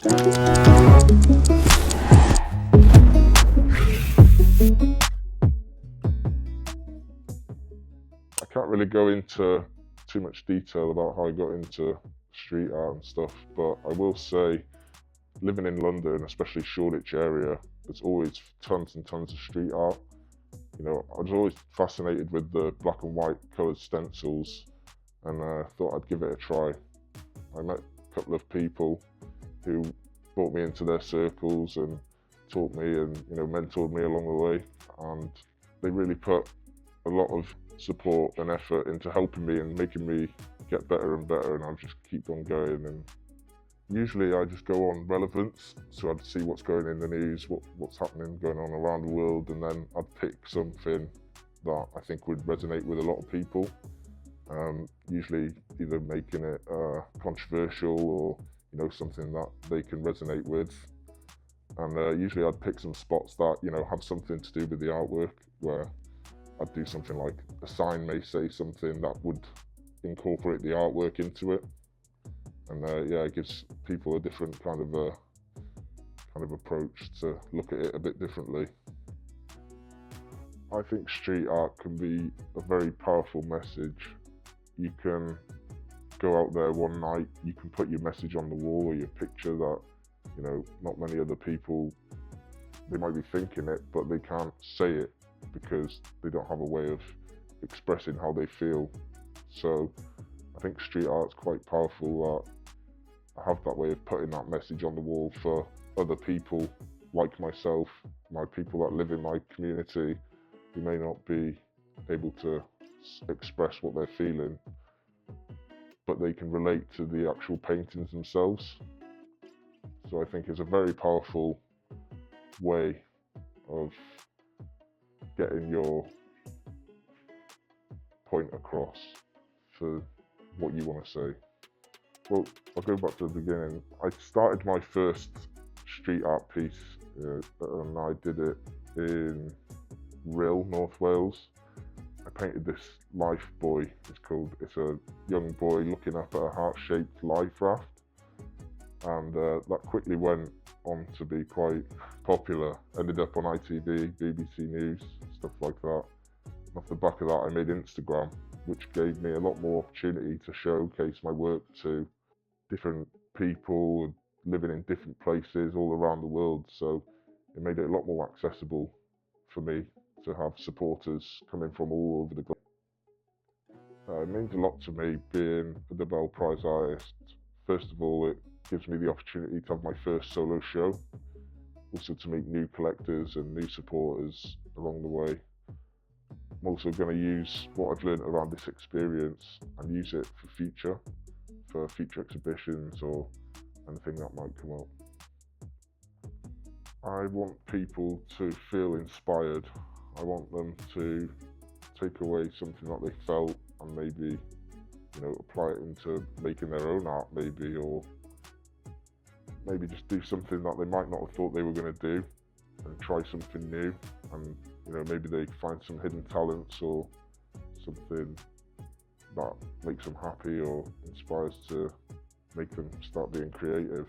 I can't really go into too much detail about how I got into street art and stuff, but I will say, living in London, especially Shoreditch area, there's always tons and tons of street art. You know, I was always fascinated with the black and white coloured stencils, and thought I'd give it a try. I met a couple of people who brought me into their circles and taught me and, you know, mentored me along the way, and they really put a lot of support and effort into helping me and making me get better and better, and I'll just keep on going. And usually I just go on relevance, so I'd see what's going in the news, what's happening, going on around the world, and then I'd pick something that I think would resonate with a lot of people. Usually either making it controversial or, you know, something that they can resonate with. And usually I'd pick some spots that, you know, have something to do with the artwork, where I'd do something like a sign may say something that would incorporate the artwork into it. And yeah, it gives people a different kind of approach to look at it a bit differently. I think street art can be a very powerful message. You can go out there one night, you can put your message on the wall or your picture that, you know, not many other people, they might be thinking it, but they can't say it because they don't have a way of expressing how they feel. So I think street art's quite powerful. I have that way of putting that message on the wall for other people like myself, my people that live in my community, who may not be able to express what they're feeling, but they can relate to the actual paintings themselves. So I think it's a very powerful way of getting your point across for what you want to say. Well, I'll go back to the beginning. I started my first street art piece, and I did it in Rhyl, North Wales. I painted this life buoy. It's a young boy looking up at a heart-shaped life raft, and that quickly went on to be quite popular. Ended up on ITV, BBC News, stuff like that. And off the back of that, I made Instagram, which gave me a lot more opportunity to showcase my work to different people living in different places all around the world. So it made it a lot more accessible for me to have supporters coming from all over the globe. It means a lot to me being a Dubel Prize artist. First of all, it gives me the opportunity to have my first solo show, also to meet new collectors and new supporters along the way. I'm also going to use what I've learned around this experience and use it for future exhibitions or anything that might come up. I want people to feel inspired. I want them to take away something that they felt and maybe, you know, apply it into making their own art maybe, or maybe just do something that they might not have thought they were going to do and try something new. And, you know, maybe they find some hidden talents or something that makes them happy or inspires to make them start being creative.